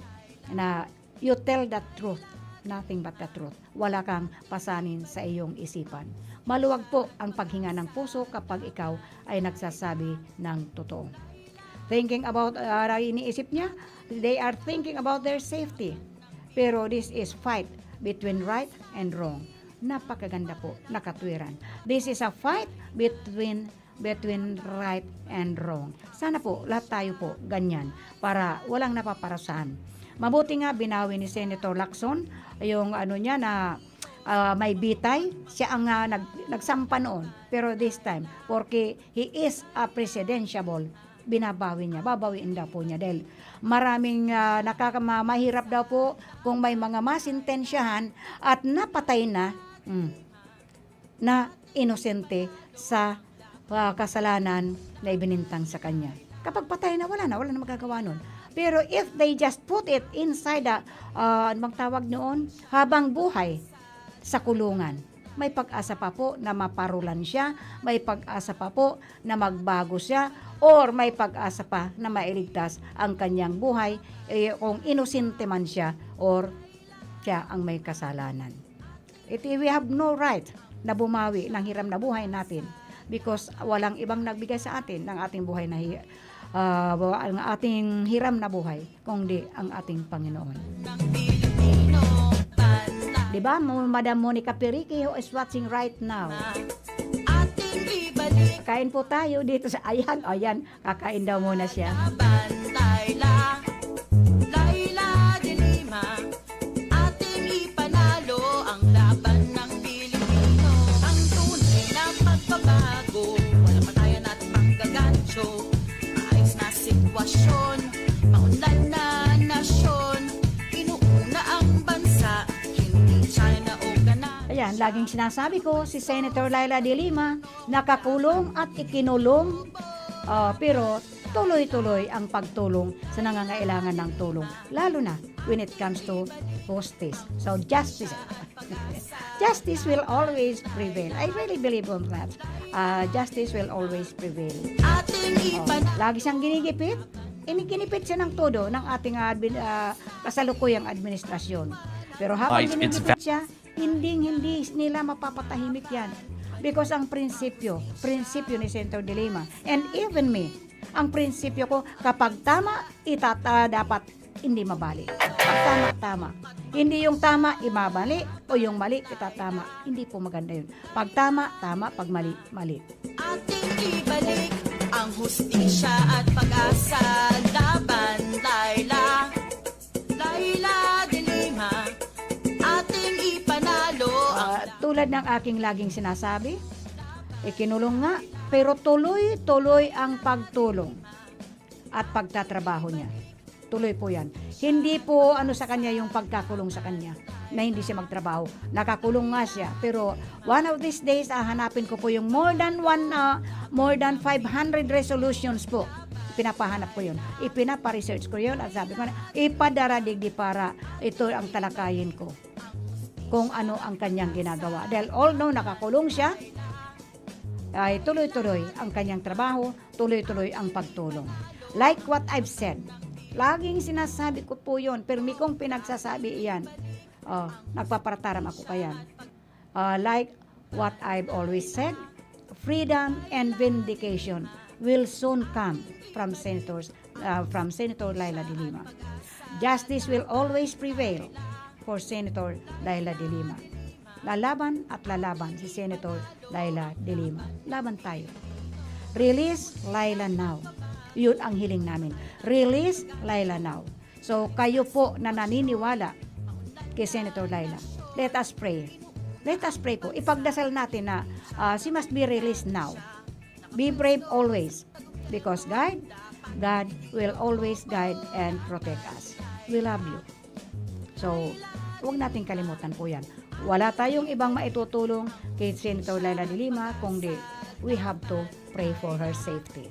[SPEAKER 4] na you tell the truth, nothing but the truth. Wala kang pasanin sa iyong isipan. Maluwag po ang paghinga ng puso kapag ikaw ay nagsasabi ng totoo. Thinking about, iniisip niya, they are thinking about their safety. Pero this is fight between right and wrong. Napakaganda po, nakatwiran. This is a fight between right and wrong. Sana po, lahat tayo po, ganyan, para walang napaparasahan. Mabuti nga, binawi ni Senator Lacson, yung niya na may bitay, siya ang nagsampa noon. Pero this time, porque he is a presidentiable, binabawi niya, babawiin daw po niya. Dahil maraming mahirap daw po kung may mga masintensyahan at napatay na inosente sa kasalanan na ibinintang sa kanya. Kapag patay na, wala na magagawa nun. Pero if they just put it inside bang tawag noon, habang buhay sa kulungan, may pag-asa pa po na maparulan siya, may pag-asa pa po na magbago siya, or may pag-asa pa na mailigtas ang kanyang buhay kung inosente man siya or siya ang may kasalanan. We have no right na bumawi ng hiram na buhay natin because walang ibang nagbigay sa atin ng ating buhay na ang ating hiram na buhay kundi ang ating Panginoon. Diba, Madam Monica Perique who is watching right now. Kain po tayo dito sa ayan, kakain daw muna siya.
[SPEAKER 5] Laila, Laila de Lima, ating ipanalo ang laban ng Pilipino. Ang tunay na pagbabago, walang matayan at panggagancho. Maayos na sitwasyon, maunlad na nasyon, inuuna ang bansa, hindi China o Canada.
[SPEAKER 4] Ayan, laging sinasabi ko, si Senator Laila de Lima, nakakulong at ikinulong, pero tuloy-tuloy ang pagtulong sa nangangailangan ng tulong, lalo na when it comes to justice. So, justice. Justice will always prevail. I really believe on that. Justice will always prevail. Lagi siyang ginigipit. Ginipit siya ng todo ng ating kasalukuyang administrasyon. Pero habang ginigipit siya, hindi nila mapapatahimik yan. Because ang prinsipyo ni Senator de Lima, and even me, ang prinsipyo ko, kapag tama, dapat hindi mabali. Pag tama. Hindi yung tama, imabali, o yung mali, itatama. Hindi po maganda yun. Pag tama, pag mali, mali.
[SPEAKER 5] Ating ibalik ang hustisya at pag-asa, laban, Laila, Laila de Lima, ating ipanalo
[SPEAKER 4] tulad ng aking laging sinasabi, ikinulong nga, pero tuloy-tuloy ang pagtulong at pagtatrabaho niya. Tuloy po yan. Hindi po sa kanya yung pagkakulong sa kanya na hindi siya magtrabaho. Nakakulong nga siya. Pero one of these days, hanapin ko po yung more than 500 resolutions po. Pinapahanap ko yun. Ipinapa-research ko yun at sabi ko, ipadaradigdi para ito ang talakayin ko kung ano ang kanyang ginagawa. Dahil although nakakulong siya, ay tuloy-tuloy ang kanyang trabaho, tuloy-tuloy ang pagtulong. Like what I've said, laging sinasabi ko po yun, permi kong pinagsasabi iyan. Nagpaparataram ako kayan. Like what I've always said, freedom and vindication will soon come from Senator Laila de Lima. Justice will always prevail for Senator Laila de Lima. Lalaban at lalaban si Senator Laila de Lima. Laban tayo. Release Laila now. Yun ang hiling namin. Release Laila now. So kayo po na naniniwala kay Senator Laila, let us pray. Let us pray po. Ipagdasal natin na she must be released now. Be brave always. Because God will always guide and protect us. We love you. So, huwag natin kalimutan po yan. Wala tayong ibang maitutulong kay Senator Laila de Lima, kundi we have to pray for her safety.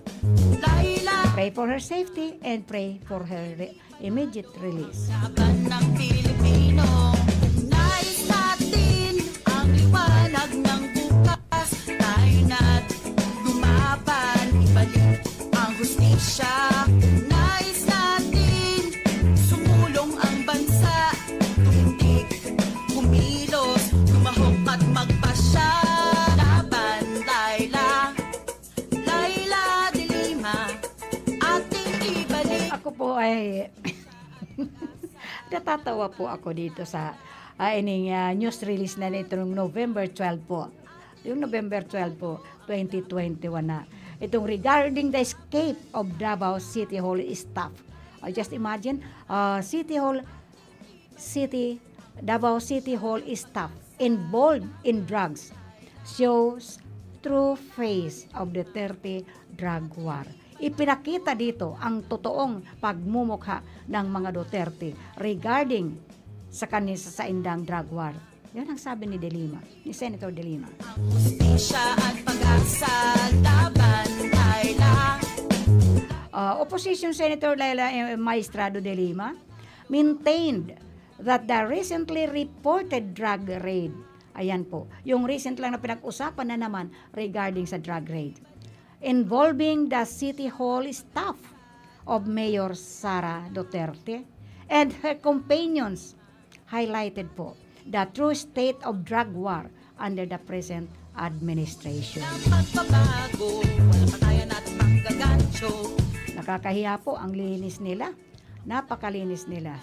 [SPEAKER 4] Pray for her safety and pray for her immediate release.
[SPEAKER 5] laban ng Pilipino. Nais natin ang liwanag ng bukas. Tayo na't lumaban, ibalik ang hustisya. Nais natin sumulong ang bansa. Tumindig, kumilos, lumahok at magpasya. Laban, Laila, Laila de Lima, ating ibalik.
[SPEAKER 4] Ako po ay natatawa po ako dito sa news release na nito noong November 12 po. Yung November 12 po, 2021 na. Itong regarding the escape of Davao City Hall staff. Just imagine, Davao City Hall staff involved in drugs shows true face of the 30 drug war. Ipinakita dito ang totoong pagmumukha ng mga Duterte regarding sa kanila sa indang drug war. Yan ang sabi ni De Lima, ni Senator De Lima.
[SPEAKER 5] Hustisya at pag-asa, laban, Laila.
[SPEAKER 4] Opposition Senator Laila Maestrado De Lima maintained that the recently reported drug raid Ayan po. Yung recent lang na pinag-usapan na naman regarding sa drug raid. Involving the City Hall staff of Mayor Sara Duterte and her companions highlighted po the true state of drug war under the present administration.
[SPEAKER 5] Pagbabago, walang patayan at panggagancho.
[SPEAKER 4] Nakakahiya po ang linis nila. Napakalinis nila.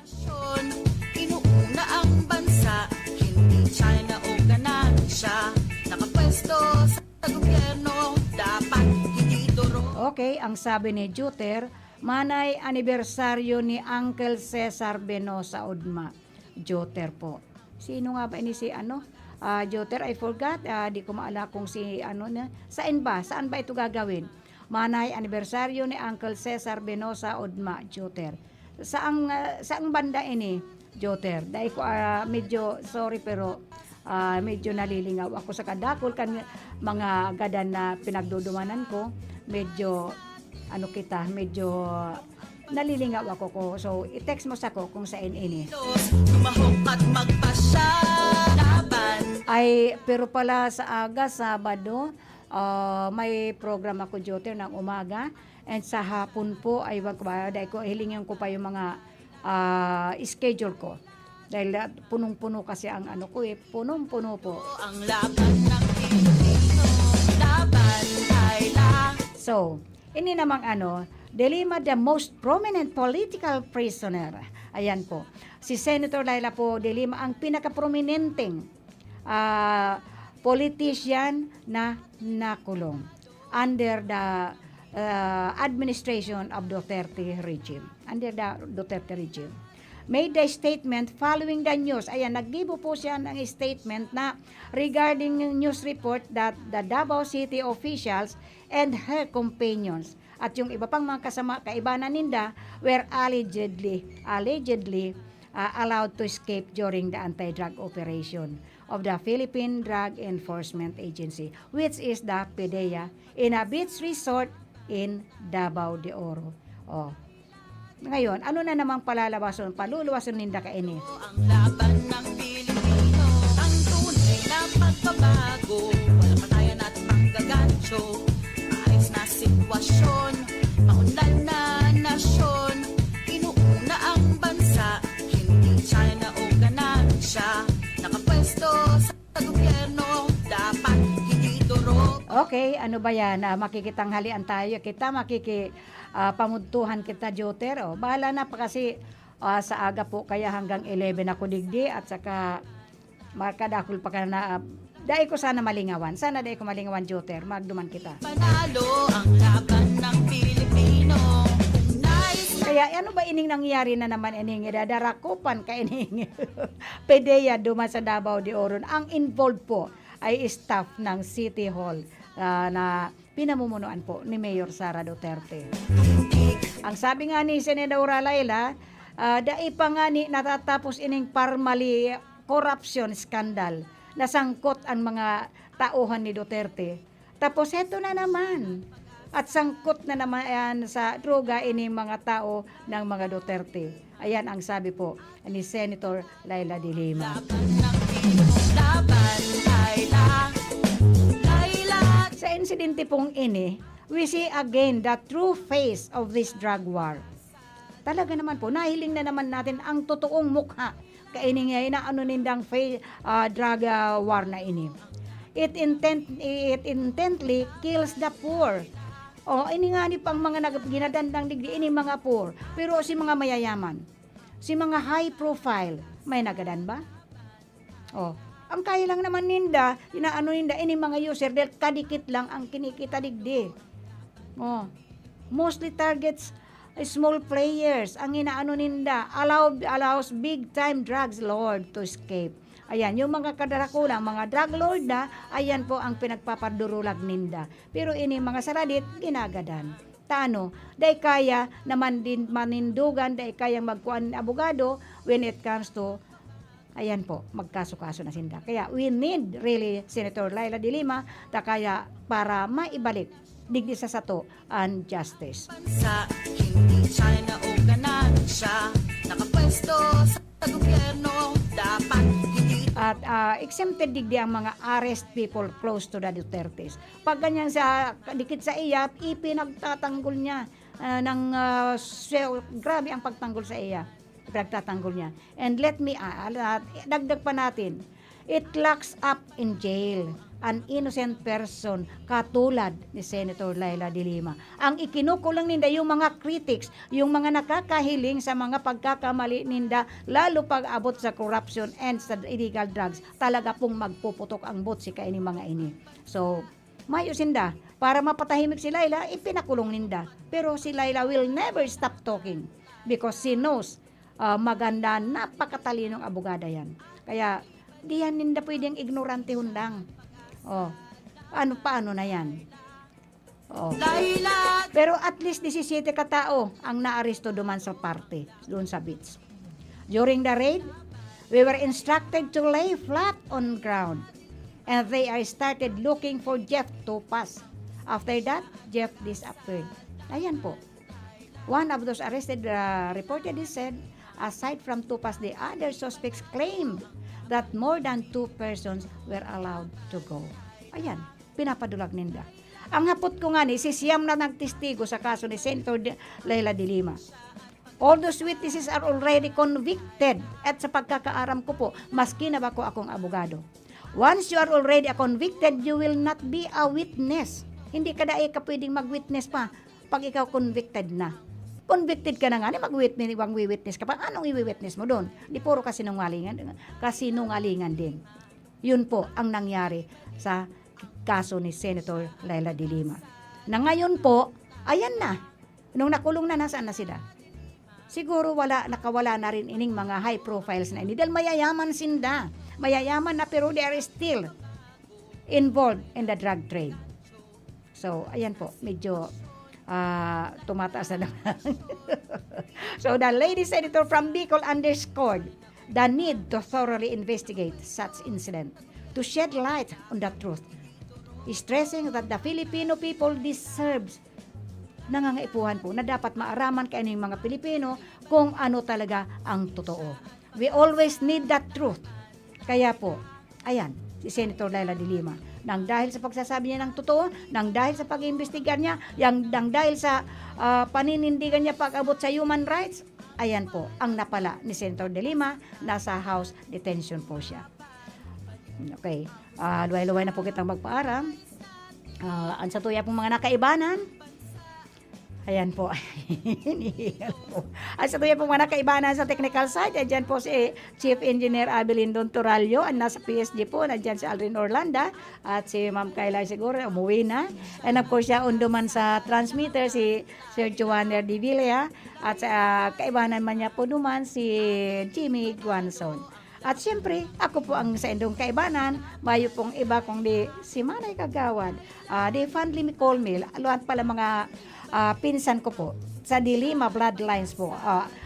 [SPEAKER 5] Inuuna ang bansa, hindi China o ganansya. Nakapwesto sa gobyerno, dapat hindi duro.
[SPEAKER 4] Okay, ang sabi ni Juter, manay anibersaryo ni Uncle Cesar Benosa Udma. Juter po. Sino nga ba ini si Juter? I forgot. Di ko maala kung si na. Saan ba ito gagawin? Manay anibersaryo ni Uncle Cesar Benosa Udma. Juter. Saang banda ini? Joter. Dahil ko medyo sorry pero medyo nalilingaw ako sa kadakol kan mga gadan na pinagdudumanan ko. Medyo medyo nalilingaw ako ko. So i-text mo sa ko kung saan ini.
[SPEAKER 5] Tumahok at magpasya laban.
[SPEAKER 4] Ay pero pala sa aga Sabado may program ako Joter ng umaga and sa hapon po ay dahil ko hilingin ko pa yung mga schedule ko dahil punong-puno kasi ang punong-puno po.
[SPEAKER 5] Ang laban ng Pilipino, laban ay lang.
[SPEAKER 4] So, ini namang Dilima the most prominent political prisoner. Ayan po. Si Senator Laila po Dilima ang pinaka-prominenteng politician na nakulong under the administration of Duterte regime. Under the Duterte regime. Made the statement following the news. Ayan, naggibo po siya ng statement na regarding news report that the Davao City officials and her companions at yung iba pang mga kaibanan ninda were allegedly allowed to escape during the anti-drug operation of the Philippine Drug Enforcement Agency, which is the PDEA, in a beach resort in Davao de Oro. Ngayon, ano na namang paluluwason ninda kaini?
[SPEAKER 5] Ang laban ng Pilipino, ang tunay na pagbabago, walang patayan at panggagancho. Ayos na sitwasyon, maunlad na nasyon. Inuuna ang bansa, hindi China o ganansya. Nakapwesto sa gobyerno, dapat hindi duro.
[SPEAKER 4] Okay, ano ba yan? Makikitanghalian tayo. Kita pamuntuhan kita, Joter. Bahala na pa kasi sa aga po kaya hanggang 11 ako digdi at saka makadakul pa ka na dahil ko sana malingawan. Sana dahil ko malingawan, Joter. Magduman kita.
[SPEAKER 5] Panalo ang laban ng Pilipino.
[SPEAKER 4] Kaya ano ba ining nangyari na naman ining darakupan ka ining PDEA duman sa Davao de Oro. Ang involved po ay staff ng City Hall na pinamumunuan po ni Mayor Sara Duterte. Ang sabi nga ni Senadora Laila, dai pa nga ni natatapos ining parmali corruption scandal na sangkot ang mga tauhan ni Duterte. Tapos heto na naman. At sangkot na naman sa droga ini mga tao ng mga Duterte. Ayan ang sabi po ni Senator Laila de Lima. Sa insidente pong ini, we see again the true face of this drug war. Talaga naman po, nahiling na naman natin ang totoong mukha kaini ngayon na nindang drug war na ini. It intently kills the poor. Ini nga ni pang mga ginadandang digdi, ini mga poor. Pero si mga mayayaman, si mga high profile, may nagadan ba? Ang kaya lang naman ninda, ninda, ini mga user, dahil kadikit lang ang kinikita digdi. Mostly targets small players. Ang ninda, allows big time drugs lord to escape. Ayan, yung mga kadarakulang, mga drug lord na, ayan po ang pinagpapadurulag ninda. Pero ini mga saradit, ginagadan. Tano, dahil kaya naman din manindugan, dahil kayang magkuhan abogado when it comes to, ayan po, magkaso-kaso na sinda. Kaya we need really Senator Laila de Lima kaya para maibalik digdi sa sato and justice.
[SPEAKER 5] Sa hindi China o ganansya, nakapwesto sa gobyerno, dapat hindi
[SPEAKER 4] exempted digdi ang mga arrest people close to the Dutertes. Pag ganyan sa dikit sa iya, ipinagtatanggol niya grabe ang pagtanggol sa iya. Ipinagtatanggol niya. And let me dagdag pa natin, it locks up in jail an innocent person katulad ni Senator Laila de Lima. Ang ikinukulang ninda yung mga critics, yung mga nakakahiling sa mga pagkakamali ninda, lalo pag abot sa corruption and sa illegal drugs, talaga pong magpuputok ang bot si kaini mga ini. So, mayo sinda, para mapatahimik si Laila, ipinakulong ninda. Pero si Laila will never stop talking because she knows maganda, napakatalinong abogada yan. Kaya, di yan ninda pwedeng ignorante hundang. Paano na yan? Pero at least 17 katao ang naaresto duman sa party, doon sa beach. During the raid, we were instructed to lay flat on ground. And they started looking for Jeff Topas. After that, Jeff disappeared. Ayan po. One of those arrested reportedly said, aside from Topas, the other suspects claimed that more than 2 persons were allowed to go. Ayan, pinapadulag ninda. Ang hapot ko nga si siyam na nagtestigo sa kaso ni Senator Laila de Lima. All those witnesses are already convicted at sa pagkakaaram ko po, maski na ba ko akong abogado. Once you are already convicted, you will not be a witness. Hindi ka daig ka pwedeng mag-witness pa pag ikaw convicted na. Convicted ka na nga, mag-witness ka pa. Anong i-witness mo doon? Di puro kasinungalingan din. Yun po ang nangyari sa kaso ni Senator Laila de Lima. Na ngayon po, ayan na. Nung nakulong na, nasaan na sila? Siguro nakawala na rin ining mga high profiles na ini. Dahil mayayaman sinda. Mayayaman na pero they are still involved in the drug trade. So, ayan po, medyo tumataas na naman. So, the lady senator from Bicol underscored the need to thoroughly investigate such incident to shed light on the truth, stressing that the Filipino people deserves nangangaipuhan po na dapat maaraman kayo ng mga Pilipino kung ano talaga ang totoo. We always need that truth. Kaya po, ayan, si Senator Laila de Lima, nang dahil sa pagsasabi niya ng totoo, nang dahil sa pag-iimbestigar niya, nang dahil sa paninindigan niya pag-abot sa human rights, ayan po, ang napala ni Senator de Lima, nasa house detention po siya. Okay, luway-luway na po kitang magpaaram. Ang sa tuya pong mga nakaibanan, ayan po. At sa tuya pong mga nakaibanan sa technical side, andyan po si Chief Engineer Abelin Don Turalio, at nasa PSG po, andyan si Aldrin Orlanda, at si Ma'am Kayla siguro, umuwi na. And of course, siya unduman sa transmitter, si Sir Joaner Di Villa, at sa kaibanan man niya po duman, si Jimmy Guanzon. At siyempre, ako po ang sa indong kaibanan, mayo pong iba kung di si Manay Kagawad. They fondly call me, luhat pala mga pinsan ko po, sa De Lima Bloodlines po.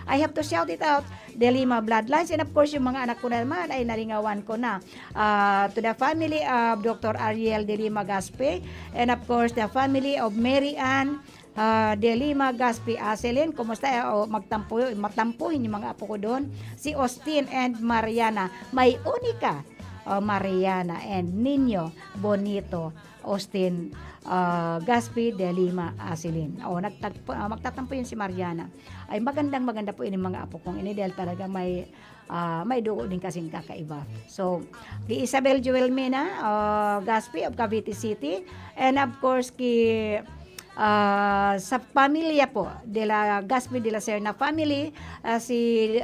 [SPEAKER 4] I have to shout it out, De Lima Bloodlines. And of course, yung mga anak ko naman ay nalingawan ko na. To the family of Dr. Ariel De Lima Gaspe, and of course, the family of Mary Ann De Lima Gaspi Aselin, kumusta? Matampuhin yung mga apo ko doon. Si Austin and Mariana, may unika. Mariana and Nino Bonito Austin Gaspi De Lima Aselin. Magtatampo yun si Mariana. Ay maganda po yun yung mga apo kong ini dahil talaga may dugo din kasing kakaiba. So, ki Isabel Joelmina Gaspi of Cavite City, and of course sa pamilya po de la Gaspi de la Serna family, si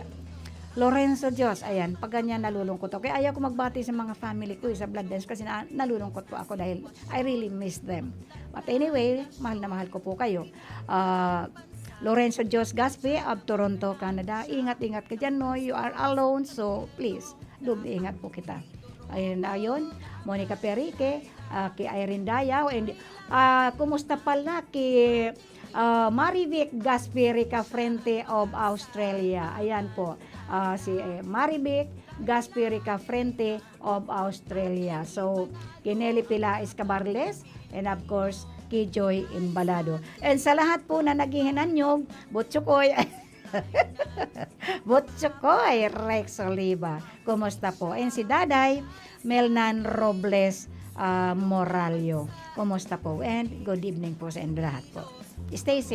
[SPEAKER 4] Lorenzo Dios, ayan, pag ganyan nalulungkot ako. Kaya ayaw ko magbati sa mga family ko sa blood dance kasi nalulungkot po ako dahil I really miss them. But anyway, mahal na mahal ko po kayo. Lorenzo Dios Gaspi of Toronto, Canada, ingat-ingat ka dyan, no? You are alone, so please, ingat po kita. Ayun, Monica Perique, kay Irene Dayaw, and kumusta pala kay Marivic Gasperica Frente of Australia. Ayan po, si Marivic Gasperica Frente of Australia. So, kay Nelly Pilaes Cabarles, and of course, kay Joy Imbalado. And sa lahat po na naghihinanyog, Butsukoy, Butsukoy Rex Oliva. Kumusta po? And si Daday Melnan Robles Moralio. Kumusta po? And good evening po sa inyo lahat po. Stay safe.